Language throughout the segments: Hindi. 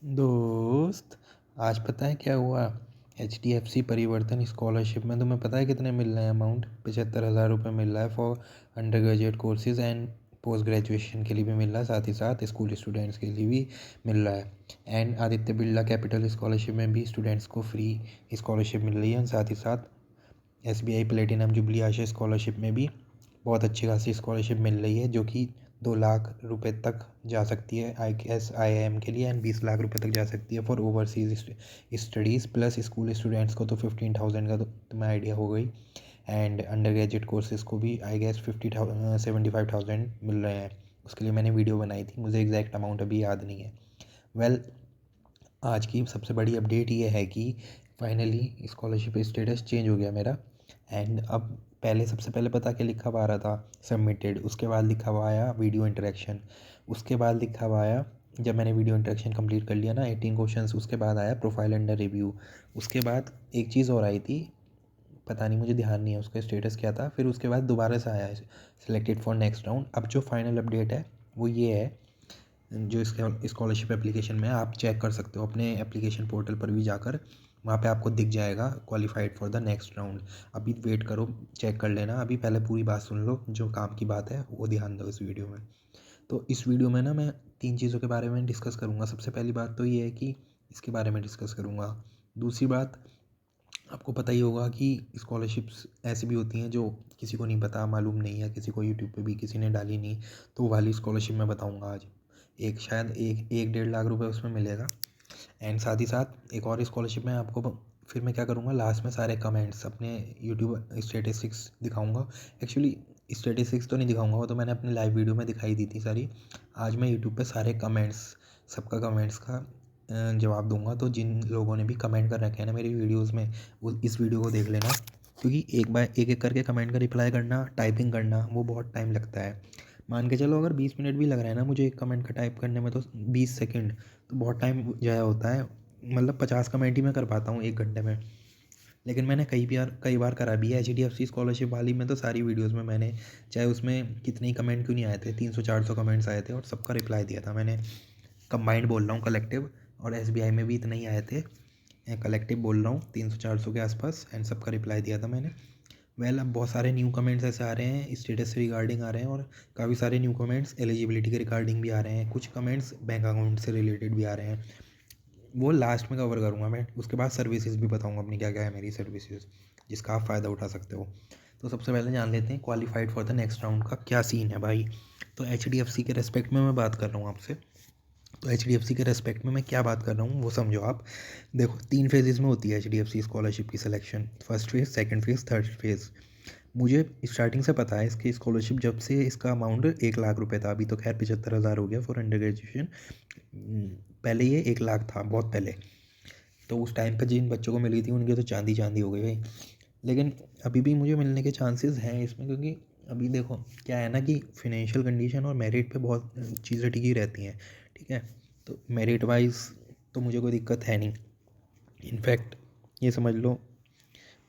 दोस्त, आज पता है क्या हुआ? HDFC परिवर्तन स्कॉलरशिप में तुम्हें पता है कितने मिल रहे हैं? अमाउंट 75,000 रुपये मिल रहा है for under graduate courses and post graduation के लिए भी मिल रहा है, साथ ही साथ स्कूल स्टूडेंट्स के लिए भी मिल रहा है। And Aditya Birla capital scholarship में भी स्टूडेंट्स को फ्री स्कॉलरशिप मिल रही है। साथ ही साथ SBI प्लेटिनम जुबली आशा स्कॉलरशिप में भी बहुत अच्छी खासी स्कॉलरशिप मिल रही है, जो कि 2 लाख रुपए तक जा सकती है ISIM के लिए, एंड 20 लाख रुपए तक जा सकती है for overseas studies. Plus school students को तो 15,000 का तो तुम्हें आइडिया हो गई। एंड अंडर ग्रेजुएट कोर्सेज़ को भी आई गेस 75,000 मिल रहे हैं। उसके लिए मैंने वीडियो बनाई थी, मुझे एग्जैक्ट अमाउंट अभी याद नहीं है। वेल, आज की सबसे बड़ी अपडेट ये है कि फाइनली स्कॉलरशिप स्टेटस चेंज हो गया मेरा। एंड अब पहले सबसे पहले पता क्या लिखा हुआ आ रहा था? सबमिटेड। उसके बाद लिखा हुआ आया वीडियो इंटरेक्शन। उसके बाद लिखा हुआ आया, जब मैंने वीडियो इंटरेक्शन कंप्लीट कर लिया ना 18 क्वेश्चंस, उसके बाद आया प्रोफाइल अंडर रिव्यू। उसके बाद एक चीज़ और आई थी, पता नहीं, मुझे ध्यान नहीं है उसका स्टेटस क्या था। फिर उसके बाद दोबारा से आया है सिलेक्टेड फॉर नेक्स्ट राउंड। अब जो फाइनल अपडेट है वो ये है, जो इसके स्कॉलरशिप एप्लीकेशन में आप चेक कर सकते हो अपने एप्लीकेशन पोर्टल पर भी जाकर, वहाँ पे आपको दिख जाएगा qualified for the next round. अभी वेट करो, चेक कर लेना। अभी पहले पूरी बात सुन लो, जो काम की बात है वो ध्यान दो इस वीडियो में। तो इस वीडियो में ना मैं 3 चीज़ों के बारे में डिस्कस करूँगा। सबसे पहली बात तो ये है कि इसके बारे में डिस्कस करूँगा। दूसरी बात, आपको पता ही होगा कि स्कॉलरशिप्स ऐसी भी होती हैं जो किसी को नहीं पता, मालूम नहीं है किसी को, यूट्यूब पे भी किसी ने डाली नहीं, तो वो वाली स्कॉलरशिप मैं बताऊंगा आज। एक शायद एक एक 1.5 लाख रुपए उसमें मिलेगा। एंड साथ ही साथ एक और स्कॉलरशिप में आपको फिर मैं क्या करूँगा, लास्ट में सारे कमेंट्स अपने यूट्यूब स्टेटिस्टिक्स दिखाऊंगा। एक्चुअली स्टेटिस्टिक्स तो नहीं दिखाऊंगा, वो तो मैंने अपने लाइव वीडियो में दिखाई दी थी सारी। आज मैं यूट्यूब पे सारे कमेंट्स, सबका कमेंट्स का जवाब दूंगा। तो जिन लोगों ने भी कमेंट कर रखे हैं ना मेरी वीडियोज़ में, वो इस वीडियो को देख लेना, क्योंकि एक बार एक एक करके कमेंट का रिप्लाई करना, टाइपिंग करना, वो बहुत टाइम लगता है। मान के चलो अगर 20 मिनट भी लग रहा है ना मुझे एक कमेंट का टाइप करने में, तो 20 सेकंड तो बहुत टाइम ज़ाया होता है। मतलब 50 कमेंट ही मैं कर पाता हूँ 1 घंटे में। लेकिन मैंने कई बार करा भी है। HDFC स्कॉलरशिप वाली में तो सारी वीडियोज़ में मैंने, चाहे उसमें कितने ही कमेंट क्यों नहीं आए थे, 300-400 कमेंट्स आए थे और सबका रिप्लाई दिया था मैंने। कंबाइंड बोल रहा हूँ, कलेक्टिव। और SBI में भी इतने ही आए थे, कलेक्टिव बोल रहा हूँ, 300-400 के आसपास, एंड सबका रिप्लाई दिया था मैंने। वेल, अब बहुत सारे न्यू कमेंट्स ऐसे आ रहे हैं स्टेटस से रिगार्डिंग आ रहे हैं, और काफ़ी सारे न्यू कमेंट्स एलिजिबिलिटी के रिगार्डिंग भी आ रहे हैं। कुछ कमेंट्स बैंक अकाउंट से रिलेटेड भी आ रहे हैं, वो लास्ट में कवर करूँगा मैं। उसके बाद सर्विसेज भी बताऊँगा अपनी क्या क्या है मेरी सर्विसेज, जिसका आप फ़ायदा उठा सकते हो। तो सबसे पहले जान लेते हैं qualified for the next round का क्या सीन है भाई। तो HDFC के रेस्पेक्ट में मैं बात कर रहा हूँ आपसे। तो HDFC के रेस्पेक्ट में मैं क्या बात कर रहा हूँ वो समझो आप। देखो, 3 फेजेज़ में होती है HDFC स्कॉलरशिप की selection. First phase, second phase, third phase. मुझे स्टार्टिंग से पता है इसकी स्कॉलरशिप, जब से इसका अमाउंट 1 लाख रुपए था, अभी तो खैर 75,000 हो गया फॉर अंडर ग्रेजुएशन। पहले ये 1 लाख था, बहुत पहले। तो उस टाइम पे जिन बच्चों को मिली थी उनकी तो चांदी चांदी हो गई भाई। लेकिन अभी भी मुझे मिलने के चांसेस हैं इसमें, क्योंकि अभी देखो क्या है ना कि फिनेंशियल कंडीशन और मेरिट पे बहुत चीज़ें टिकी रहती हैं। ठीक है, तो मेरिट वाइज तो मुझे कोई दिक्कत है नहीं। इनफैक्ट ये समझ लो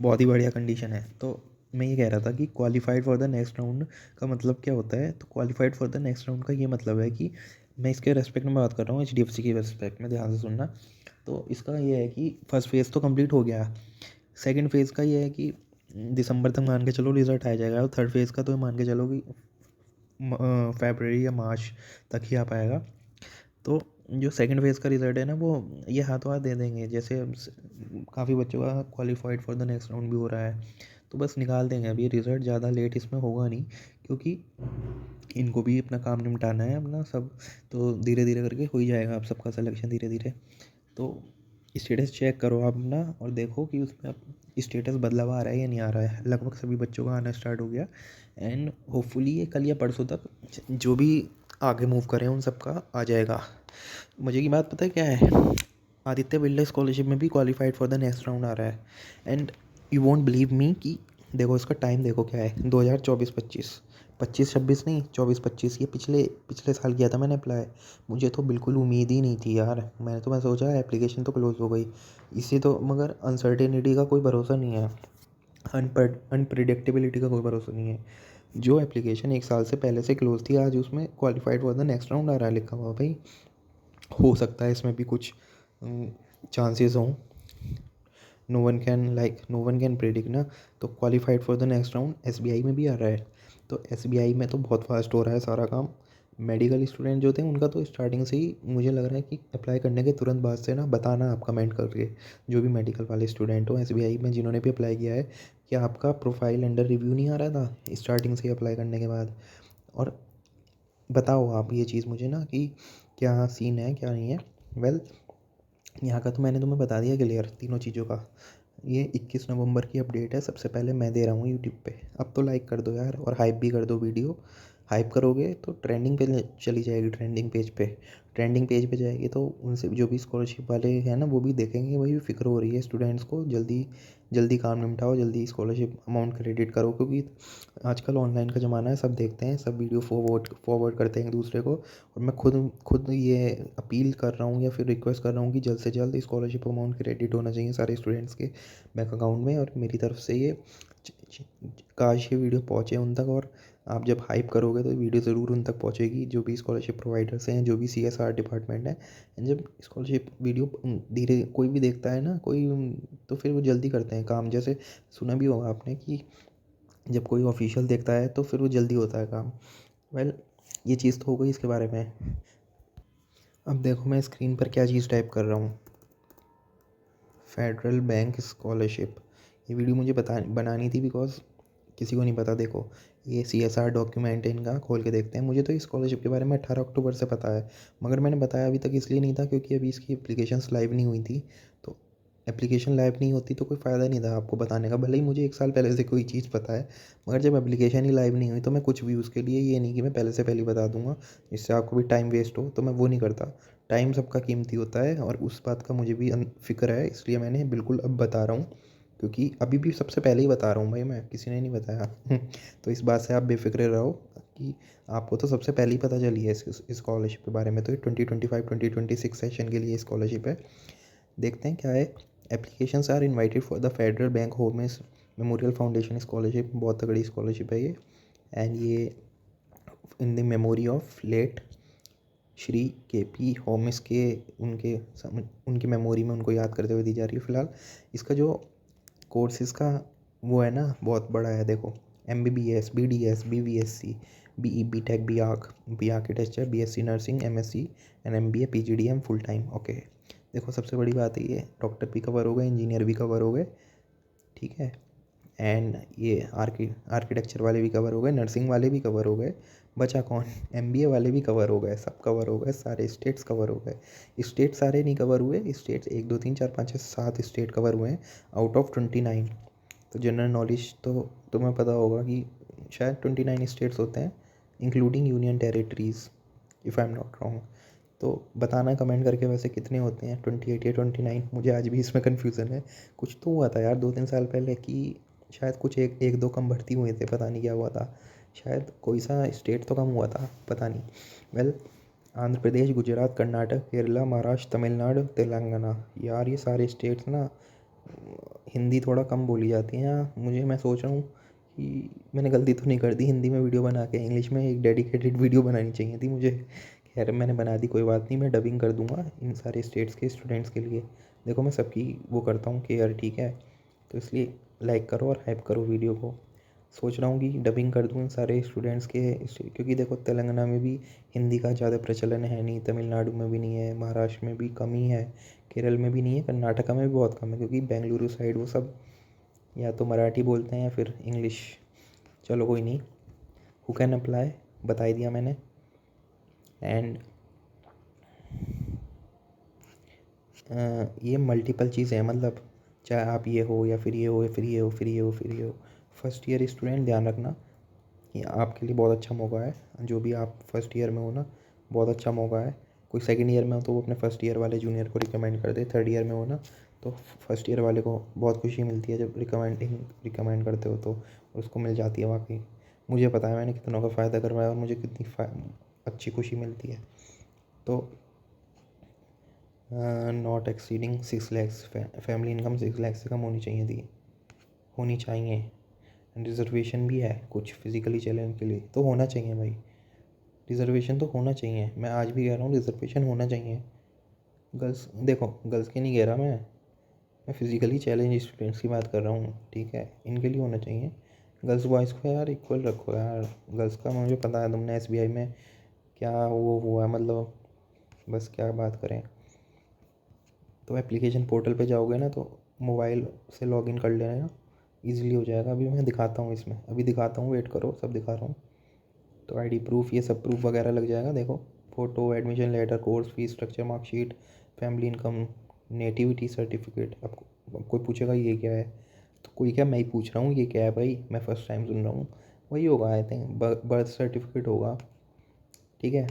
बहुत ही बढ़िया कंडीशन है। तो मैं ये कह रहा था कि qualified for the next round का मतलब क्या होता है। तो qualified for the next round का ये मतलब है कि मैं इसके रेस्पेक्ट में बात कर रहा हूँ, HDFC के रेस्पेक्ट में, ध्यान से सुनना। तो इसका ये है कि फर्स्ट फेज़ तो कंप्लीट हो गया। सेकंड फेज़ का ये है कि दिसंबर तक मान के चलो रिज़ल्ट आ जाएगा। और थर्ड फेज़ का तो मान के चलो कि फरवरी या मार्च तक ही आ पाएगा। तो जो सेकंड फेज़ का रिज़ल्ट है ना, वो ये हाथों हाथ दे देंगे। जैसे काफ़ी बच्चों का qualified for the next round भी हो रहा है, तो बस निकाल देंगे। अभी रिज़ल्ट ज़्यादा लेट इसमें होगा नहीं, क्योंकि इनको भी अपना काम निपटाना है अपना सब। तो धीरे धीरे करके हो ही जाएगा आप सबका सिलेक्शन धीरे धीरे। तो स्टेटस चेक करो आप अपना और देखो कि उसमें स्टेटस बदलाव आ रहा है या नहीं आ रहा है। लगभग सभी बच्चों का आना स्टार्ट हो गया। एंड होपफुली ये कल या परसों तक जो भी आगे मूव करें उन सबका आ जाएगा। मुझे की बात पता है क्या है, आदित्य बिरला स्कॉलरशिप में भी qualified for the next round आ रहा है। And you won't believe me कि देखो इसका टाइम देखो क्या है, 2024-25, 25-26 नहीं, 24-25, ये पिछले पिछले साल किया था मैंने अप्लाई। मुझे तो बिल्कुल उम्मीद ही नहीं थी यार। मैं सोचा एप्लीकेशन तो क्लोज हो गई, इसी तो, मगर अनसर्टेनिटी का कोई भरोसा नहीं है, अनप्रिडिक्टेबिलिटी का कोई भरोसा नहीं है। जो एप्लीकेशन 1 साल से पहले से क्लोज थी, आज उसमें qualified for the next round आ रहा है लिखा हुआ भाई। हो सकता है इसमें भी कुछ चांसेस हों। नो वन कैन प्रेडिक्ट ना। तो qualified for the next round SBI में भी आ रहा है। तो एसबीआई में तो बहुत फास्ट हो रहा है सारा काम। मेडिकल स्टूडेंट जो थे उनका तो स्टार्टिंग से ही मुझे लग रहा है कि अप्लाई करने के तुरंत बाद से ना बताना आप कमेंट करके, जो भी मेडिकल वाले स्टूडेंट हो एसबीआई में जिन्होंने भी अप्लाई किया है, कि आपका प्रोफाइल अंडर रिव्यू नहीं आ रहा था स्टार्टिंग से ही अप्लाई करने के बाद। और बताओ आप ये चीज़ मुझे ना कि क्या सीन है क्या नहीं है। वेल, यहाँ का तो मैंने तुम्हें बता दिया क्लियर तीनों चीज़ों का। ये 21 नवंबर की अपडेट है, सबसे पहले मैं दे रहा हूँ यूट्यूब पे। अब तो लाइक कर दो यार और हाइप भी कर दो वीडियो। हाइप करोगे तो ट्रेंडिंग पे चली जाएगी, ट्रेंडिंग पेज पे। ट्रेंडिंग पेज पे जाएगी तो उनसे जो भी स्कॉलरशिप वाले हैं ना वो भी देखेंगे, वही भी फिक्र हो रही है स्टूडेंट्स को, जल्दी जल्दी काम निपटाओ, जल्दी स्कॉलरशिप अमाउंट क्रेडिट करो। क्योंकि आजकल ऑनलाइन का ज़माना है, सब देखते हैं, सब वीडियो फॉरवर्ड करते हैं एक दूसरे को। और मैं खुद ये अपील कर रहा हूँ या फिर रिक्वेस्ट कर रहा हूँ कि जल्द से जल्द स्कॉलरशिप अमाउंट क्रेडिट होना चाहिए सारे स्टूडेंट्स के बैंक अकाउंट में। और मेरी तरफ से ये काश ये वीडियो पहुँचे उन तक। और आप जब हाइप करोगे तो वीडियो ज़रूर उन तक पहुँचेगी, जो भी स्कॉलरशिप प्रोवाइडर्स हैं, जो भी सीएसआर डिपार्टमेंट है। जब स्कॉलरशिप वीडियो धीरे कोई भी देखता है ना कोई, तो फिर वो जल्दी करते हैं काम। जैसे सुना भी होगा आपने कि जब कोई ऑफिशियल देखता है तो फिर वो जल्दी होता है काम। वेल, ये चीज़ तो हो गई इसके बारे में। अब देखो मैं स्क्रीन पर क्या चीज़ टाइप कर रहा हूँ, फेडरल बैंक स्कॉलरशिप। ये वीडियो मुझे बनानी थी बिकॉज किसी को नहीं पता। देखो ये सीएसआर डॉक्यूमेंट है इनका, खोल के देखते हैं। मुझे तो इस स्कॉलरशिप के बारे में 18 अक्टूबर से पता है, मगर मैंने बताया अभी तक इसलिए नहीं था क्योंकि अभी इसकी एप्लीकेशंस लाइव नहीं हुई थी। तो एप्लीकेशन लाइव नहीं होती तो कोई फ़ायदा नहीं था आपको बताने का, भले ही मुझे 1 साल पहले से कोई चीज़ पता है। मगर जब एप्लीकेशन ही लाइव नहीं हुई तो मैं कुछ भी उसके लिए ये नहीं कि मैं पहले से पहले बता दूंगा जिससे आपको भी टाइम वेस्ट हो, तो मैं वो नहीं करता। टाइम सबका कीमती होता है और उस बात का मुझे भी फ़िक्र है, इसलिए मैंने बिल्कुल अब बता रहा हूँ। क्योंकि अभी भी सबसे पहले ही बता रहा हूँ भाई, मैं किसी ने नहीं बताया। तो इस बात से आप बेफिक्र रहो कि आपको तो सबसे पहले ही पता चली है इस स्कॉलरशिप के बारे में। तो ये 2025-2026 सेशन के लिए स्कॉलरशिप है। देखते हैं क्या है। Applications are invited for the Federal Bank Hormis memorial foundation scholarship. बहुत तगड़ी स्कॉलरशिप है ये। एंड ये in the memory of late Shri K P होमिस के, उनकी मेमोरी में उनको याद करते हुए दी जा रही है फ़िलहाल। इसका जो कोर्सेज़ का वो है ना बहुत बड़ा है। देखो MBBS BDS BVSC BE BTech B architecture BSc nursing MSc and MBA PGDM full time. Okay, देखो सबसे बड़ी बात है ये डॉक्टर भी कवर हो गए, इंजीनियर भी कवर हो गए, ठीक है। एंड ये आर्किटेक्चर वाले भी कवर हो गए, नर्सिंग वाले भी कवर हो गए। बचा कौन? MBA वाले भी कवर हो गए, सब कवर हो गए, सारे स्टेट्स कवर हो गए। स्टेट सारे नहीं कवर हुए, स्टेट्स 1 2 3 4 5 6 7 स्टेट कवर हुए हैं आउट ऑफ 29। तो जनरल नॉलेज तो तुम्हें पता होगा कि शायद 29 स्टेट्स होते हैं including union territories, if I am not wrong. तो बताना कमेंट करके वैसे कितने होते हैं, 28 या 29? मुझे आज भी इसमें कन्फ्यूज़न है। कुछ तो हुआ था यार 2 3 साल पहले कि शायद कुछ एक दो कम भर्ती हुए थे, पता नहीं क्या हुआ था। शायद कोई सा स्टेट तो कम हुआ था, पता नहीं। वेल, आंध्र प्रदेश, गुजरात, कर्नाटक, केरला, महाराष्ट्र, तमिलनाडु, तेलंगाना, यार ये सारे स्टेट्स ना हिंदी थोड़ा कम बोली जाती हैं यहाँ। मुझे मैं सोच रहा हूँ कि मैंने गलती तो नहीं कर दी हिंदी में वीडियो बना के, इंग्लिश में एक डेडिकेटेड वीडियो बनानी चाहिए थी मुझे। खैर मैंने बना दी, कोई बात नहीं, मैं डबिंग कर दूंगा इन सारे स्टेट्स के स्टूडेंट्स के लिए। देखो मैं सबकी वो करता हूँ केयर, ठीक है। तो इसलिए लाइक करो और हाइप करो वीडियो को। सोच रहा हूँ कि डबिंग कर दूँ इन सारे स्टूडेंट्स के क्योंकि देखो तेलंगाना में भी हिंदी का ज़्यादा प्रचलन है नहीं, तमिलनाडु में भी नहीं है, महाराष्ट्र में भी कम ही है, केरल में भी नहीं है, कर्नाटका में भी बहुत कम है क्योंकि बेंगलुरु साइड वो सब या तो मराठी बोलते हैं या फिर इंग्लिश। चलो कोई नहीं, हु कैन अप्लाई बता ही दिया मैंने। एंड ये मल्टीपल चीज़ें हैं, मतलब चाहे आप ये हो या फिर ये हो या फिर ये हो फिर ये हो फिर ये हो। फर्स्ट ईयर स्टूडेंट ध्यान रखना कि आपके लिए बहुत अच्छा मौका है। जो भी आप फर्स्ट ईयर में हो ना, बहुत अच्छा मौका है। कोई सेकंड ईयर में हो तो वो अपने फर्स्ट ईयर वाले जूनियर को रिकमेंड कर दे। थर्ड ईयर में हो ना तो फर्स्ट ईयर वाले को बहुत खुशी मिलती है जब रिकमेंड करते हो तो उसको मिल जाती है वाकई। मुझे पता है मैंने कितनों का फ़ायदा करवाया और मुझे कितनी अच्छी खुशी मिलती है। तो not exceeding 6 lakhs, family income 6 lakhs से कम होनी चाहिए। रिजर्वेशन भी है कुछ फिज़िकली चैलेंज के लिए, तो होना चाहिए भाई। रिजर्वेशन तो होना चाहिए, मैं आज भी कह रहा हूँ रिजर्वेशन होना चाहिए। गर्ल्स देखो, गर्ल्स की नहीं कह रहा मैं फिज़िकली चैलेंज स्टूडेंट्स की बात कर रहा हूँ, ठीक है, इनके लिए होना चाहिए। गर्ल्स बॉयज़ को यार इक्वल रखो यार। गर्ल्स का मुझे पता है तुमने एसबीआई में क्या वो हुआ है, मतलब बस क्या बात करें। तो एप्लीकेशन पोर्टल पे जाओगे ना, तो मोबाइल से लॉगिन कर लेना, ईज़िली हो जाएगा। अभी मैं दिखाता हूँ, इसमें अभी दिखाता हूँ, वेट करो, सब दिखा रहा हूँ। तो आईडी प्रूफ, ये सब प्रूफ वगैरह लग जाएगा। देखो, photo, admission letter, course fees structure, marksheet, family income, nativity certificate. अब कोई पूछेगा ये क्या है, तो कोई क्या, मैं ही पूछ रहा हूँ ये क्या है भाई, मैं फ़र्स्ट टाइम सुन रहा हूँ। वही होगा आई थिंक, बर्थ सर्टिफिकेट होगा, ठीक है।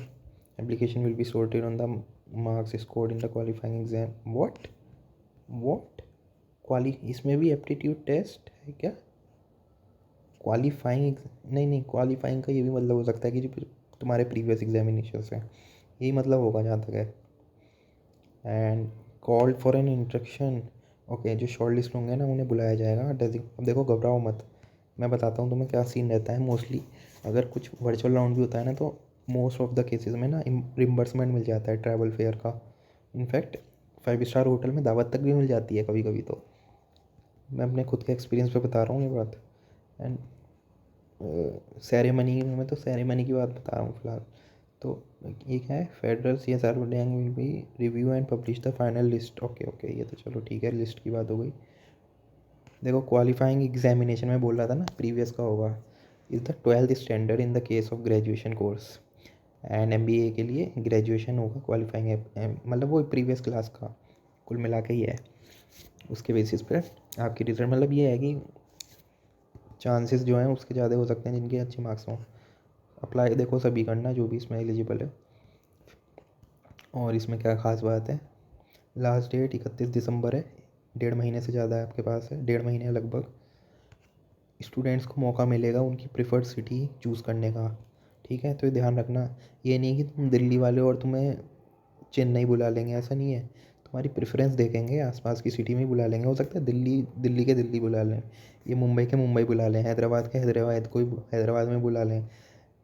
Application will be sorted on the marks scored in the qualifying exam. What क्वाली इसमें भी एप्टीट्यूड टेस्ट है क्या? क्वालिफाइंग, नहीं, क्वालिफाइंग का ये भी मतलब हो सकता है कि जो तुम्हारे प्रीवियस एग्जामिनेशन से, यही मतलब होगा जहाँ तक है। And called for an interaction, okay, जो शॉर्ट लिस्ट होंगे ना उन्हें बुलाया जाएगा। अब देखो, घबराओ मत, मैं बताता हूँ तुम्हें क्या सीन रहता है। मोस्टली अगर कुछ वर्चुअल राउंड भी होता है ना, तो मोस्ट ऑफ द केसेस में ना रिम्बर्समेंट मिल जाता है ट्रैवल फेयर का। इनफैक्ट 5 स्टार होटल में दावत तक भी मिल जाती है कभी कभी। तो मैं अपने खुद के एक्सपीरियंस पे बता रहा हूँ ये बात। एंड सेरेमनी में, तो सेरेमनी की बात बता रहा हूँ फ़िलहाल। तो ये क्या है, federal CSR dang will be review and publish the final list. Okay, ये तो चलो ठीक है, लिस्ट की बात हो गई। देखो, क्वालिफाइंग एग्जामिनेशन में बोल रहा था ना, प्रीवियस का होगा, is the 12th standard in the case of graduation course. And MBA के लिए ग्रेजुएशन होगा क्वालिफाइंग, मतलब वो प्रीवियस क्लास का कुल मिला के ही है। उसके बेसिस पे आपकी रिजल्ट, मतलब ये है कि चांसेस जो हैं उसके ज़्यादा हो सकते हैं जिनके अच्छे मार्क्स हों। अप्लाई देखो सभी करना जो भी इसमें एलिजिबल है। और इसमें क्या ख़ास बात है, लास्ट डेट 31 दिसंबर है, 1.5 महीने से ज़्यादा है आपके पास है, 1.5 महीने लगभग। स्टूडेंट्स को मौका मिलेगा उनकी प्रेफर्ड सिटी चूज़ करने का, ठीक है। तो ये ध्यान रखना, ये नहीं कि तुम दिल्ली वाले और तुम्हें चेन्नई बुला लेंगे, ऐसा नहीं है। तुम्हारी प्रेफरेंस देखेंगे, आसपास की सिटी में ही बुला लेंगे। हो सकता है दिल्ली दिल्ली के दिल्ली बुला लें, ये मुंबई के मुंबई बुला लें, हैदराबाद के हैदराबाद, कोई हैदराबाद में बुला लें,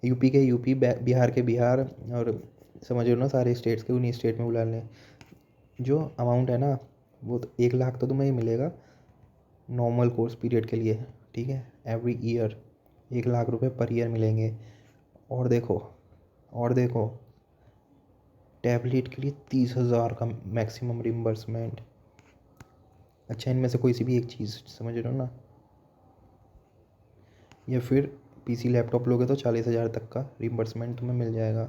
यूपी के यूपी, बिहार के बिहार, और समझ लो ना सारे स्टेट्स के उन्हीं स्टेट में बुला लें। जो अमाउंट है ना, वो तो 1 लाख तो तुम्हें मिलेगा नॉर्मल कोर्स पीरियड के लिए, ठीक है। एवरी ईयर 1 लाख रुपए पर ईयर मिलेंगे। और देखो, और देखो, टैबलेट के लिए 30,000 का मैक्सिमम रिम्बर्समेंट। अच्छा, इनमें से कोई सी भी एक चीज़, समझ रहे हो ना। या फिर PC लैपटॉप लोगे तो 40,000 तक का रिम्बर्समेंट तुम्हें मिल जाएगा।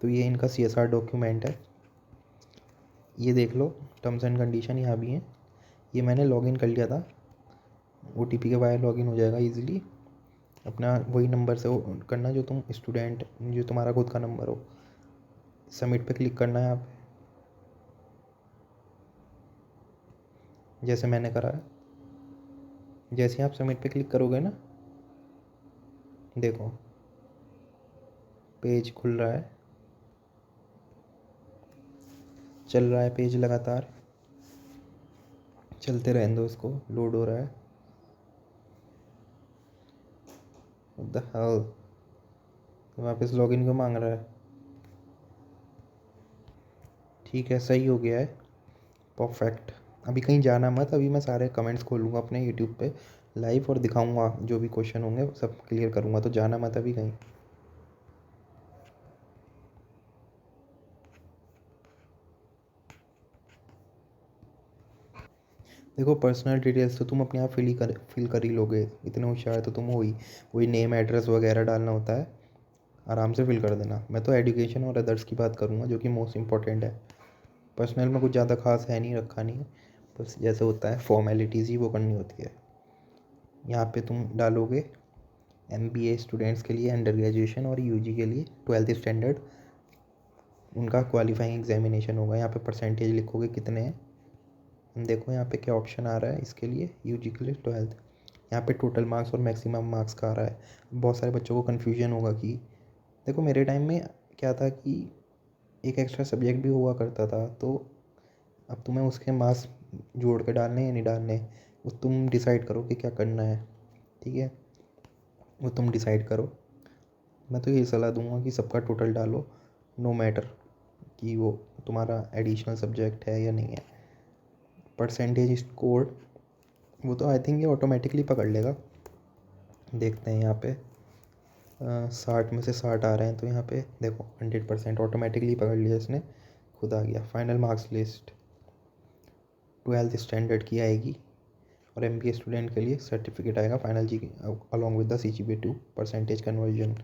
तो ये इनका CSR डॉक्यूमेंट है, ये देख लो। टर्म्स एंड कंडीशन यहाँ भी हैं। ये मैंने लॉगिन कर लिया था, OTP के वाया लॉगिन हो जाएगा इजीली। अपना वही नंबर से करना जो तुम स्टूडेंट, जो तुम्हारा खुद का नंबर हो। सबमिट पे क्लिक करना है आप, जैसे मैंने करा है। जैसे ही आप सबमिट पे क्लिक करोगे ना, देखो पेज खुल रहा है, चल रहा है पेज लगातार, चलते रहने दो इसको, लोड हो रहा है। What the hell? वापस लॉगिन क्यों मांग रहा है? ठीक है, सही हो गया है, परफेक्ट। अभी कहीं जाना मत, अभी मैं सारे कमेंट्स खोलूँगा अपने यूट्यूब पे लाइव और दिखाऊंगा, जो भी क्वेश्चन होंगे सब क्लियर करूँगा, तो जाना मत अभी कहीं। देखो, पर्सनल डिटेल्स तो तुम अपने आप फिल कर ही लोगे, इतने होशियार तो तुम हो ही। वही नेम एड्रेस वगैरह डालना होता है, आराम से फिल कर देना। मैं तो एजुकेशन और अदर्स की बात करूँगा जो कि मोस्ट इंपॉर्टेंट है। पर्सनल में कुछ ज़्यादा खास है नहीं, रखा नहीं है, बस जैसे होता है फॉर्मेलिटीज़ ही वो करनी होती है। यहाँ पे तुम डालोगे MBA स्टूडेंट्स के लिए अंडर ग्रेजुएशन और UG के लिए 12th स्टैंडर्ड, उनका क्वालिफाइंग एग्जामिनेशन होगा। यहाँ पे परसेंटेज लिखोगे कितने हैं। देखो यहाँ पे क्या ऑप्शन आ रहा है इसके लिए, UG के लिए 12th। यहाँ पे टोटल मार्क्स और मैक्सिमम मार्क्स का आ रहा है। बहुत सारे बच्चों को कन्फ्यूजन होगा कि देखो, मेरे टाइम में क्या था कि एक एक्स्ट्रा सब्जेक्ट भी हुआ करता था, तो अब तुम्हें उसके मार्क्स जोड़ के डालने या नहीं डालने, वो तुम डिसाइड करो कि क्या करना है, ठीक है। वो तुम डिसाइड करो। मैं तो यही सलाह दूंगा कि सबका टोटल डालो, नो मैटर, कि वो तुम्हारा एडिशनल सब्जेक्ट है या नहीं है। परसेंटेज स्कोर वो तो आई थिंक ये ऑटोमेटिकली पकड़ लेगा। देखते हैं यहाँ पे 60 में से 60 आ रहे हैं, तो यहाँ पे देखो 100% ऑटोमेटिकली पकड़ लिया इसने, खुद आ गया। Final marks list 12th standard की आएगी, और MBA स्टूडेंट के लिए सर्टिफिकेट आएगा फाइनल जी along with the CGPA 2 percentage conversion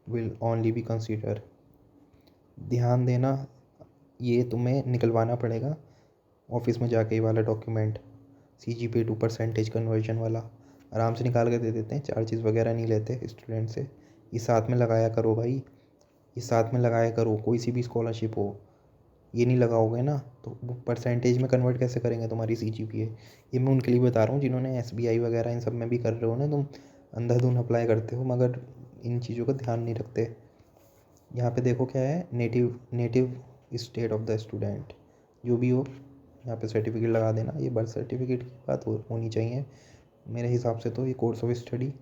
will only be consider. ध्यान देना, ये तुम्हें निकलवाना पड़ेगा ऑफिस में जाके, ये वाला डॉक्यूमेंट CGPA 2 परसेंटेज कन्वर्जन वाला आराम से निकाल के दे देते हैं, चार्जेस वगैरह नहीं लेते स्टूडेंट से। ये साथ में लगाया करो भाई, ये साथ में लगाया करो, कोई सी भी स्कॉलरशिप हो, ये नहीं लगाओगे ना तो वो परसेंटेज में कन्वर्ट कैसे करेंगे तुम्हारी CGPA। ये मैं उनके लिए बता रहा हूँ जिन्होंने SBI वगैरह इन सब में भी कर रहे हो ना, तुम अंधाधुन अप्लाई करते हो मगर इन चीज़ों का ध्यान नहीं रखते। यहाँ पे देखो क्या है, native state of the student, जो भी हो यहाँ पे सर्टिफिकेट लगा देना। ये बर्थ सर्टिफिकेट की बात होनी चाहिए मेरे हिसाब से तो। ये कोर्स ऑफ स्टडी,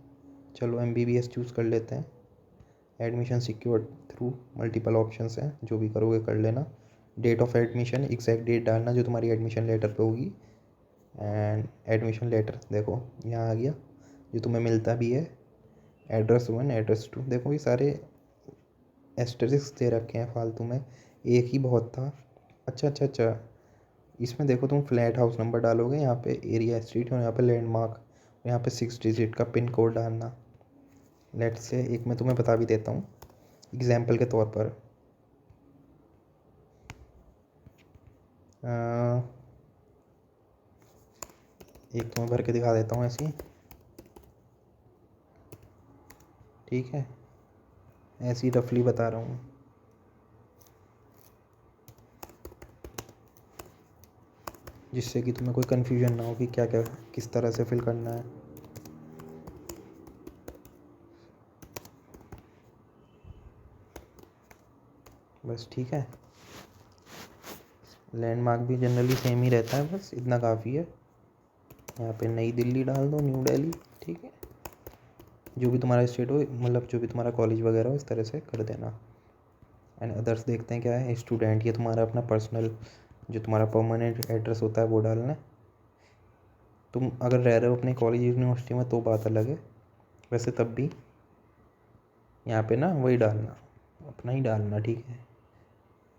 चलो MBBS चूज़ कर लेते हैं। Admission secure through multiple options हैं, जो भी करोगे कर लेना। Date of admission exact date डालना जो तुम्हारी एडमिशन लेटर पे होगी। एंड एडमिशन लेटर देखो यहाँ आ गया, जो तुम्हें मिलता भी है। एड्रेस 1 एड्रेस 2 देखो, ये सारे एस्टेरिस्क दे रखे हैं फालतू में, एक ही बहुत था। अच्छा, इसमें देखो तुम फ्लैट हाउस नंबर डालोगे, यहाँ पे एरिया स्ट्रीट, और यहाँ पे लैंडमार्क, यहाँ पे 6 डिजिट का पिन कोड डालना। लेट से एक मैं तुम्हें बता भी देता हूँ एग्जाम्पल के तौर पर। एक तुम्हें भर के दिखा देता हूँ ऐसी, ठीक है, ऐसी रफली बता रहा हूँ, जिससे कि तुम्हें कोई कन्फ्यूजन ना हो कि क्या क्या किस तरह से फिल करना है। बस ठीक है, लैंडमार्क भी जनरली सेम ही रहता है, बस इतना काफ़ी है। यहाँ पे नई दिल्ली डाल दो, न्यू दिल्ली, ठीक है, जो भी तुम्हारा स्टेट हो, मतलब जो भी तुम्हारा कॉलेज वगैरह हो, इस तरह से कर देना। एंड अदर्स देखते हैं क्या है। स्टूडेंट, ये तुम्हारा अपना पर्सनल जो तुम्हारा परमानेंट एड्रेस होता है वो डालना है। तुम अगर रह रहे हो अपने कॉलेज यूनिवर्सिटी में तो बात अलग है, वैसे तब भी यहाँ पे ना वही डालना, अपना ही डालना, ठीक है।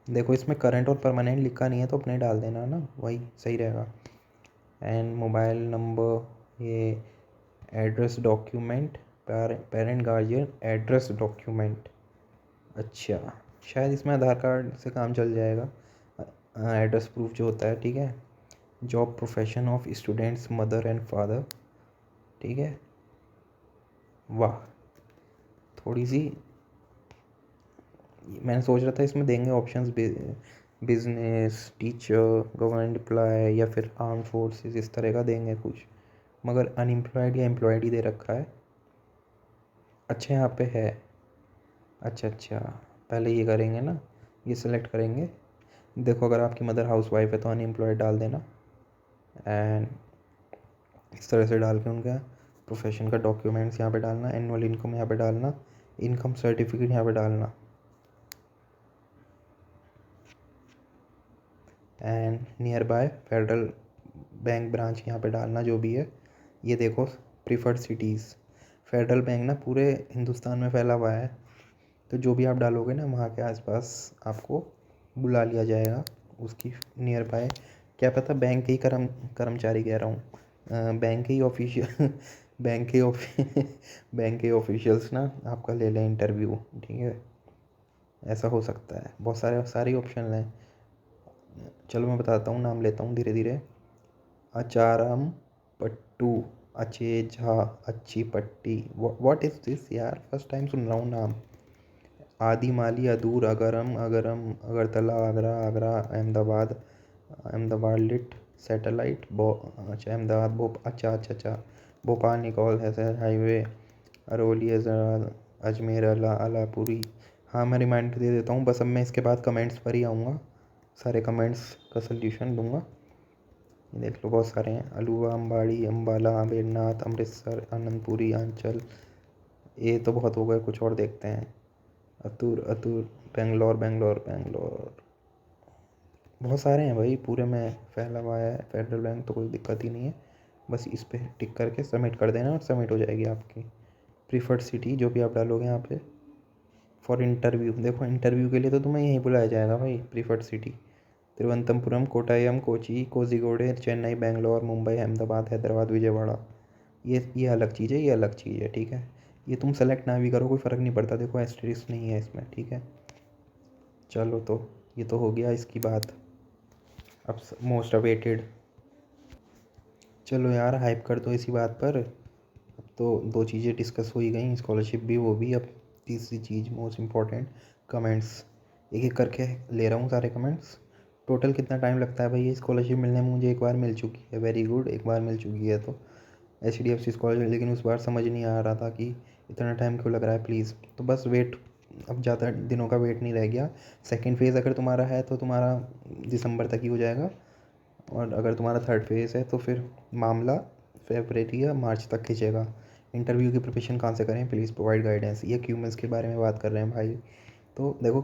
देखो इसमें करंट और परमानेंट लिखा नहीं है तो अपने डाल देना ना, वही सही रहेगा। एंड मोबाइल नंबर, ये address document, parent guardian address document, अच्छा शायद इसमें आधार कार्ड से काम चल जाएगा। एड्रेस प्रूफ जो होता है, ठीक है। Job profession of students mother and father, ठीक है। वाह, थोड़ी सी मैंने सोच रहा था इसमें देंगे options business, teacher, government employ या फिर आर्म फोर्सेस, इस तरह का देंगे कुछ, मगर अनएम्प्लॉयड या एम्प्लॉयड ही दे रखा है। अच्छा यहाँ पे है, अच्छा, पहले ये करेंगे ना, ये सिलेक्ट करेंगे। देखो अगर आपकी मदर हाउस वाइफ है तो अनएम्प्लॉयड डाल देना, एंड इस तरह से डाल के उनका प्रोफेशन का डॉक्यूमेंट्स यहाँ पे डालना, एनुअल इनकम यहाँ पे डालना, इनकम सर्टिफिकेट यहाँ पे डालना, and near by federal bank branch यहाँ पे डालना जो भी है। ये देखो प्रीफर्ड सिटीज़, फेडरल बैंक ना पूरे हिंदुस्तान में फैला हुआ है, तो जो भी आप डालोगे ना वहाँ के आसपास आपको बुला लिया जाएगा उसकी नियर बाय। क्या पता बैंक के ही कर्मचारी कह रहा हूँ, बैंक के ही ऑफिशियल बैंक के बैंक के ऑफिशियल्स ना आपका ले लें इंटरव्यू, ठीक है, ऐसा हो सकता है। बहुत सारे ऑप्शन हैं, चलो मैं बताता हूँ, नाम लेता हूँ धीरे धीरे। अचारम पट्टू, अच्छे झा, अच्छी पट्टी, व्हाट इज़ दिस यार, फर्स्ट टाइम सुन रहा हूँ नाम। आदिमाली, अदूर, अगरम, अगरतला, आगरा, आगरा, अहमदाबाद, अहमदाबाद लिट, सैटेलाइट, अच्छा अहमदाबाद अच्छा, भोपाल निकोल हैसर हाईवे, अरोली, अजमेर, अलापुरी। हाँ मैं रिमाइंडर दे देता हूँ, बस अब मैं इसके बाद कमेंट्स पर ही आऊँगा, सारे कमेंट्स का सल्यूशन दूंगा। ये देख लो बहुत सारे हैं, अलुआ, अम्बाड़ी, अम्बाला, अमरनाथ, अमृतसर, आनंदपुरी, आंचल, ये तो बहुत हो गए, कुछ और देखते हैं। अतुर, बेंगलोर, बहुत सारे हैं भाई, पूरे में फैला हुआ है फेडरल बैंक, तो कोई दिक्कत ही नहीं है। बस इस पे टिक करके सबमिट कर देना और सबमिट हो जाएगी आपकी। प्रीफर्ड सिटी जो भी आप डालोगे यहाँ पे फॉर इंटरव्यू, देखो इंटरव्यू के लिए तो तुम्हें यहीं बुलाया जाएगा भाई, प्रीफर्ड सिटी। तिरुवनंतपुरम, कोटायम, कोची, कोझिकोडे, चेन्नई, बेंगलोर, मुंबई, अहमदाबाद, हैदराबाद, विजयवाड़ा। ये अलग चीज़ है, ये अलग चीज़ है, ठीक है। ये तुम सेलेक्ट ना भी करो कोई फ़र्क नहीं पड़ता, देखो एस्टेरिस्क नहीं है इसमें, ठीक है। चलो तो ये तो हो गया इसकी बात। अब मोस्ट अवेटेड, चलो यार हाइप कर दो इसी बात पर। अब तो 2 चीज़ें डिस्कस हो ही गई, स्कॉलरशिप भी वो भी। अब तीसरी चीज़ मोस्ट इम्पॉर्टेंट, कमेंट्स। एक एक करके ले रहा हूँ सारे कमेंट्स। टोटल कितना टाइम लगता है भाई ये स्कॉलरशिप मिलने में? मुझे एक बार मिल चुकी है, वेरी गुड, एक बार मिल चुकी है तो HDFC स्कॉलरशिप, लेकिन उस बार समझ नहीं आ रहा था कि इतना टाइम क्यों लग रहा है। प्लीज़ तो बस वेट, अब ज़्यादा दिनों का वेट नहीं रह गया। सेकेंड फेज़ अगर तुम्हारा है तो तुम्हारा दिसंबर तक ही हो जाएगा, और अगर तुम्हारा थर्ड फेज़ है तो फिर मामला फरवरी या मार्च तक खींचेगा। इंटरव्यू की प्रिपरेशन कहाँ से करें, प्लीज़ प्रोवाइड गाइडेंस। ये क्यूमेंस के बारे में बात कर रहे हैं भाई। तो देखो,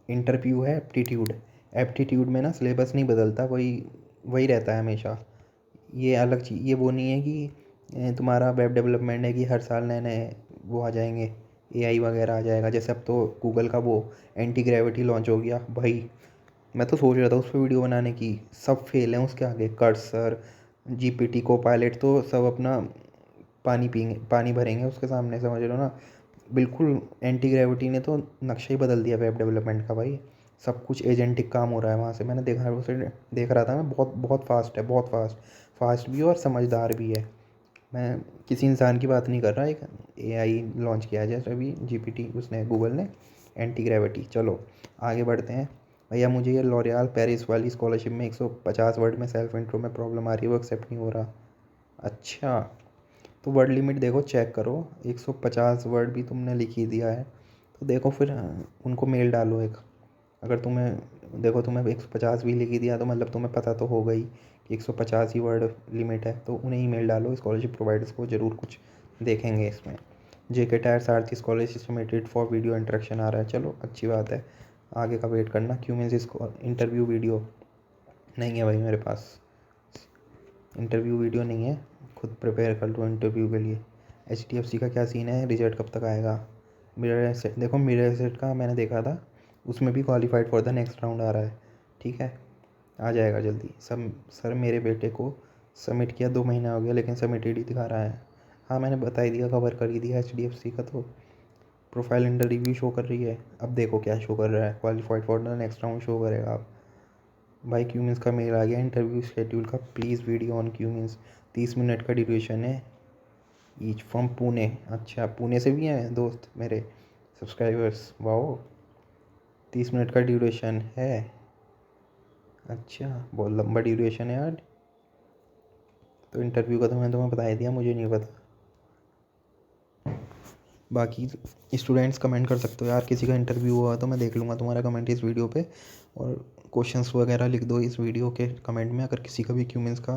इंटरव्यू है एप्टीट्यूड, एप्टीट्यूड में ना सिलेबस नहीं बदलता, वही वही रहता है हमेशा। ये अलग चीज़, ये वो नहीं है कि तुम्हारा वेब डेवलपमेंट है कि हर साल नए नए वो आ जाएंगे, AI वगैरह आ जाएगा। जैसे अब तो गूगल का वो एंटी ग्रेविटी लॉन्च हो गया भाई, मैं तो सोच रहा था उस पर वीडियो बनाने की, सब फेल हैं उसके आगे। कर्सर, GPT, को पायलट तो सब अपना पानी पियेंगे, पानी भरेंगे उसके सामने, समझ रहे हो ना। बिल्कुल एंटी ग्रेविटी ने तो नक्शा ही बदल दिया वेब डेवलपमेंट का भाई। सब कुछ एजेंटिक काम हो रहा है वहाँ से, मैंने देखा, उसे देख रहा था मैं। बहुत बहुत फास्ट है, बहुत फास्ट, फास्ट भी है और समझदार भी है। मैं किसी इंसान की बात नहीं कर रहा, एक AI लॉन्च किया है जैसे अभी GPT, उसने, गूगल ने, एंटी ग्रेविटी। चलो आगे बढ़ते हैं भैया। मुझे ये लॉरियल पेरिस वाली स्कॉलरशिप में 150 वर्ड में सेल्फ इंट्रो में प्रॉब्लम आ रही है, वो एक्सेप्ट नहीं हो रहा। अच्छा, तो वर्ड लिमिट देखो, चेक करो। 150 वर्ड भी तुमने लिख ही दिया है तो देखो फिर उनको मेल डालो एक। अगर तुम्हें देखो, तुम्हें 150 भी लिख ही दिया तो मतलब तुम्हें पता तो होगा ही कि 150 ही वर्ड लिमिट है, तो उन्हें ईमेल डालो, स्कॉलरशिप प्रोवाइडर्स को, ज़रूर कुछ देखेंगे इसमें। JK tyre Sarathi scholarship submitted for video interaction आ रहा है, चलो अच्छी बात है। आगे का वेट करना। क्यों मीन्स इसको इंटरव्यू वीडियो नहीं है भाई मेरे पास, इंटरव्यू वीडियो नहीं है, खुद प्रिपेयर कर लो इंटरव्यू के लिए। HDFC का क्या सीन है, रिजल्ट कब तक आएगा? मिरर एसेट, देखो मिरर एसेट का मैंने देखा था, उसमें भी qualified for the next round आ रहा है, ठीक है, आ जाएगा जल्दी सब। सर मेरे बेटे को सबमिट किया 2 महीना हो गया, लेकिन सबमिटेड ही दिखा रहा है। हाँ मैंने बता ही दिया, कवर कर ही दिया HDFC का। तो प्रोफाइल अंडर रिव्यू शो कर रही है, अब देखो क्या शो कर रहा है, qualified for the next round show करेगा अब। भाई क्यूमिंस का मेल आ गया इंटरव्यू शेड्यूल का, please video on Cummins. 30 minute का ड्यूरेशन है, ईच फ्रॉम पुणे। अच्छा, पुणे से भी हैं दोस्त मेरे सब्सक्राइबर्स, वाओ। 30 मिनट का ड्यूरेशन है, अच्छा बहुत लंबा ड्यूरेशन है यार। तो इंटरव्यू का तो मैंने तुम्हें बता ही दिया, मुझे नहीं पता। बाकी स्टूडेंट्स कमेंट कर सकते हो यार, किसी का इंटरव्यू हुआ तो मैं देख लूँगा तुम्हारा कमेंट इस वीडियो पे, और क्वेश्चंस वगैरह लिख दो इस वीडियो के कमेंट में अगर किसी का भी क्यूमेंस का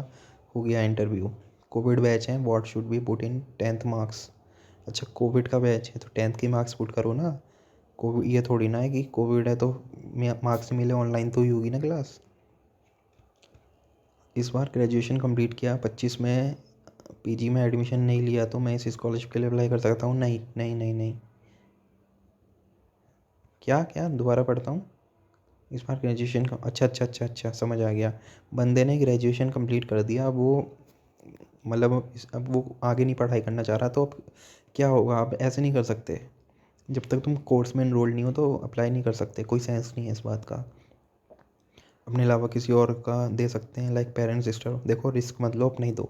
हो गया इंटरव्यू। कोविड बैच है, what should be put in 10th marks. अच्छा कोविड का बैच है तो 10th की मार्क्स पुट करो ना। कोविड ये थोड़ी ना है कि कोविड है तो मार्क्स मिले, ऑनलाइन तो ही होगी ना क्लास। इस बार ग्रेजुएशन कंप्लीट किया, 25 में PG में एडमिशन नहीं लिया तो मैं इस स्कॉलरशिप के लिए अप्लाई कर सकता हूँ? नहीं नहीं नहीं नहीं। क्या क्या, दोबारा पढ़ता हूँ। इस बार ग्रेजुएशन का, अच्छा अच्छा अच्छा अच्छा, समझ आ गया। बंदे ने ग्रेजुएशन कंप्लीट कर दिया, अब वो मतलब अब वो आगे नहीं पढ़ाई करना चाह रहा, तो अब क्या होगा? आप ऐसे नहीं कर सकते, जब तक तुम कोर्स में इनरोल नहीं हो तो अप्लाई नहीं कर सकते, कोई सेंस नहीं है इस बात का। अपने अलावा किसी और का दे सकते हैं, लाइक पेरेंट्स सिस्टर। देखो रिस्क मत लो, अपना ही दो।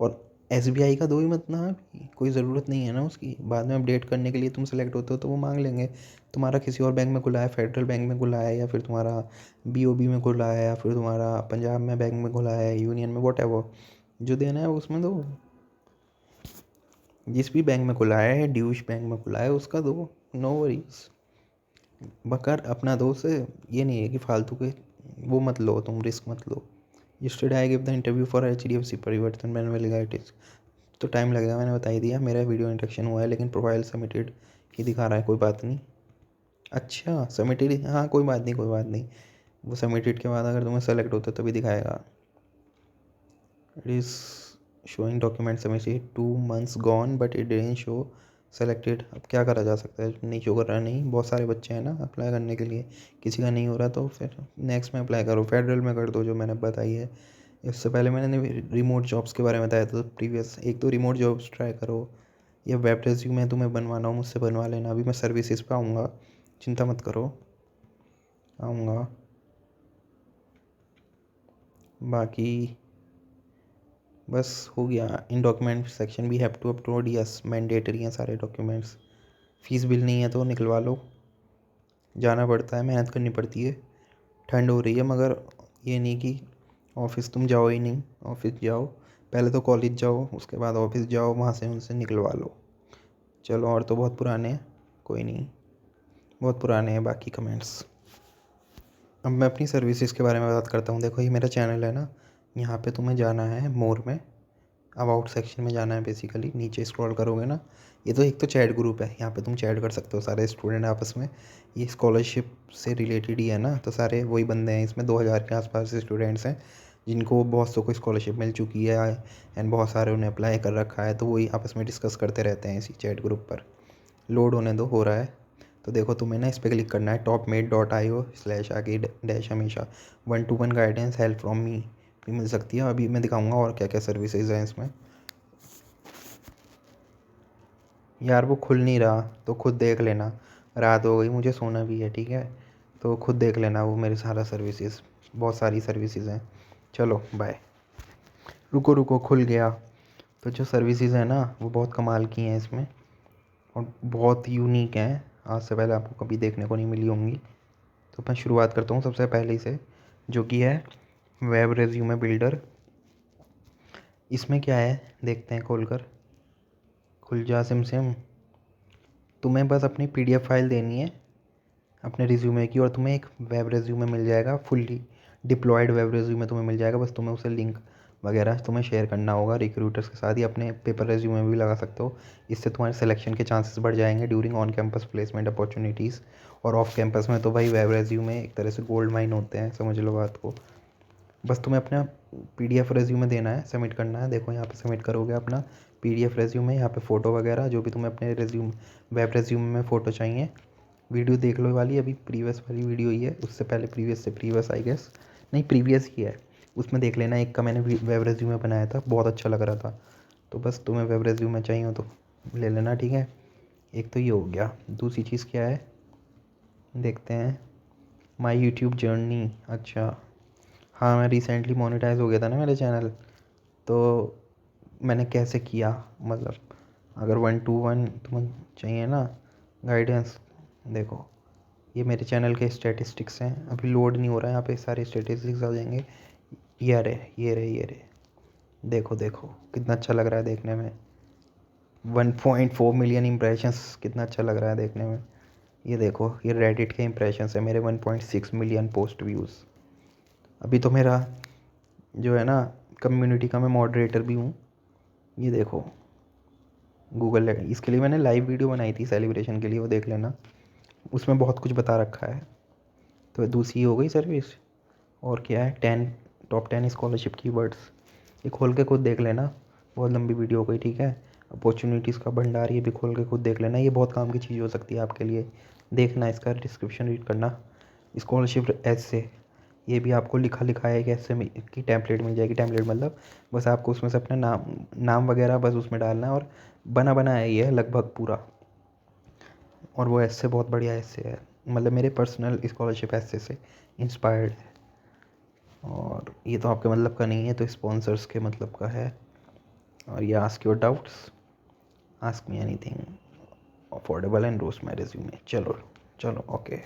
और SBI का दो ही मत ना अभी, कोई ज़रूरत नहीं है ना उसकी, बाद में अपडेट करने के लिए तुम सेलेक्ट होते हो तो वो मांग लेंगे। तुम्हारा किसी और बैंक में खुला है, फेडरल बैंक में खुला है, या फिर तुम्हारा BOB में खुला है, या फिर तुम्हारा पंजाब में बैंक में खुला है, यूनियन में, वॉट एवर, जो देना है उसमें दो। जिस भी बैंक में खुला है, ड्यूश बैंक में खुला है, उसका दो, नो वरीज। बकर अपना दो से, ये नहीं है कि फालतू के वो मत लो, तुम रिस्क मत लो। Yesterday I give the interview for HDFC Parivartan manual guidance. तो टाइम लगेगा, मैंने बता ही दिया, मेरा वीडियो इंट्रोडक्शन हुआ है, लेकिन प्रोफाइल सबमिटेड ही दिखा रहा है, कोई बात नहीं। अच्छा सबमिटेड, हाँ कोई बात नहीं, कोई बात नहीं। वो सबमिटेड के बाद अगर तुम्हें सेलेक्ट होता है तभी दिखाएगा। It is showing document submitted 2 months gone but it didn't show selected. अब क्या करा जा सकता है, नहीं शो कर रहा, नहीं बहुत सारे बच्चे हैं ना अप्लाई करने के लिए, किसी का नहीं हो रहा तो फिर नेक्स्ट में अप्लाई करो, फेडरल में कर दो जो मैंने बताई है। इससे पहले मैंने रिमोट जॉब्स के बारे में बताया था, तो प्रीवियस एक तो रिमोट जॉब्स ट्राई करो, या वेब रेज्यूमे तुम्हें बनवाना हो मुझसे बनवा लेना। अभी मैं सर्विसेज पे आऊँगा, चिंता मत करो, आऊँगा। बाकी बस हो गया। In document section we have to upload, yes mandatory हैं सारे डॉक्यूमेंट्स। फीस बिल नहीं है तो निकलवा लो, जाना पड़ता है, मेहनत करनी पड़ती है, ठंड हो रही है, मगर ये नहीं कि ऑफिस तुम जाओ ही नहीं। ऑफिस जाओ, पहले तो कॉलेज जाओ, उसके बाद ऑफिस जाओ, वहाँ से उनसे निकलवा लो। चलो, और तो बहुत पुराने हैं, कोई नहीं, बहुत पुराने हैं बाकी कमेंट्स। अब मैं अपनी सर्विसेज के बारे में बात करता हूँ। देखो ये मेरा चैनल है ना, यहाँ पे तुम्हें जाना है मोर में, अबाउट सेक्शन में जाना है। बेसिकली नीचे स्क्रॉल करोगे ना, ये तो एक तो चैट ग्रुप है, यहाँ पे तुम चैट कर सकते हो सारे स्टूडेंट आपस में। ये स्कॉलरशिप से रिलेटेड ही है ना, तो सारे वही बंदे हैं इसमें, 2000 के आसपास स्टूडेंट्स हैं जिनको बहुत सौ को स्कॉलरशिप मिल चुकी है, एंड बहुत सारे उन्हें अप्लाई कर रखा है, तो वही आपस में डिस्कस करते रहते हैं इसी चैट ग्रुप पर। लोड होने दो, हो रहा है। तो देखो तुम्हें ना इस पर क्लिक करना है, topmate.io/आगे डैश हमेशा 1-to-1 guidance help from me भी मिल सकती है। अभी मैं दिखाऊंगा और क्या क्या सर्विसेज हैं इसमें। यार वो खुल नहीं रहा तो खुद देख लेना, रात हो गई, मुझे सोना भी है, ठीक है, तो खुद देख लेना, वो मेरे सारा सर्विसेज, बहुत सारी सर्विसेज हैं। चलो बाय। रुको रुको, खुल गया। तो जो सर्विसेज हैं ना वो बहुत कमाल की हैं इसमें, और बहुत यूनिक हैं, आज से पहले आपको कभी देखने को नहीं मिली होंगी। तो मैं शुरुआत करता हूँ सबसे पहले से, जो कि है वेब रेज्यूमे बिल्डर। इसमें क्या है देखते हैं, खोल कर, खुल जा सिम सिम। तुम्हें बस अपनी PDF फाइल देनी है अपने रिज्यूमे की, और तुम्हें एक वेब रेज्यूमे मिल जाएगा, फुल्ली डिप्लॉयड वेब रेज्यूमे तुम्हें मिल जाएगा। बस तुम्हें उसे लिंक वगैरह तुम्हें शेयर करना होगा रिक्रूटर्स के साथ, या अपने पेपर रेज्यूमे भी लगा सकते हो। इससे तुम्हारे सिलेक्शन के चांसेस बढ़ जाएंगे during on campus placement opportunities. और ऑफ कैंपस में तो भाई वेब रेज्यूमे एक तरह से गोल्ड माइन होते हैं, समझ लो बात को। बस तुम्हें अपना PDF रेज्यूमे देना है, सबमिट करना है। देखो यहाँ पे सबमिट करोगे अपना PDF रेज्यूमे, यहाँ पे फ़ोटो वगैरह जो भी तुम्हें अपने रेज्यूम वेब रेज्यूमे में फ़ोटो चाहिए। वीडियो देख लो वाली, अभी प्रीवियस वाली वीडियो ही है, उससे पहले प्रीवियस से प्रीवियस आई गेस, नहीं प्रीवियस ही है, उसमें देख लेना। एक का मैंने वेब रेज्यूमे बनाया था, बहुत अच्छा लग रहा था। तो बस तुम्हें वेब रेज्यूमे चाहिए हो तो ले लेना, ठीक है। एक तो ये हो गया। दूसरी चीज़ क्या है देखते हैं, माई यूट्यूब जर्नी। अच्छा हाँ, मैं रिसेंटली मोनेटाइज हो गया था ना मेरा चैनल, तो मैंने कैसे किया, मतलब अगर 1-to-1 तुम्हें चाहिए ना गाइडेंस, देखो ये मेरे चैनल के स्टैटिस्टिक्स हैं, अभी लोड नहीं हो रहा है, यहाँ पे सारे स्टैटिस्टिक्स आ जाएंगे। ये रहे ये रहे ये रहे, देखो देखो कितना अच्छा लग रहा है देखने में, 1.4 मिलियन इम्प्रेशंस, कितना अच्छा लग रहा है देखने में। ये देखो ये रेडिट के इम्प्रेशंस है मेरे, 1.6 मिलियन पोस्ट व्यूज़। अभी तो मेरा जो है ना कम्युनिटी का मैं मॉडरेटर भी हूँ, ये देखो गूगल, इसके लिए मैंने लाइव वीडियो बनाई थी सेलिब्रेशन के लिए, वो देख लेना, उसमें बहुत कुछ बता रखा है। तो दूसरी हो गई सर्विस, और क्या है, टॉप 10 स्कॉलरशिप कीवर्ड्स, ये खोल के खुद देख लेना, बहुत लंबी वीडियो हो गई, ठीक है। अपॉर्चुनिटीज़ का भंडार, ये भी खोल के खुद देख लेना, ये बहुत काम की चीज़ हो सकती है आपके लिए, देखना, इसका डिस्क्रिप्शन रीड करना। स्कॉलरशिप ऐसे, ये भी आपको लिखा लिखा है कि ऐसे में की टेम्पलेट मिल जाएगी, टेम्पलेट मतलब बस आपको उसमें से अपना नाम वगैरह बस उसमें डालना है, और बना बनाया ये है लगभग पूरा। और वो ऐसे बहुत बढ़िया ऐसे है, मतलब मेरे पर्सनल स्कॉलरशिप ऐसे से इंस्पायर्ड है। और ये तो आपके मतलब का नहीं है, तो स्पॉन्सर्स के मतलब का है। और ये ask your doubts, ask me anything affordable and roast my resume. चलो चलो ओके।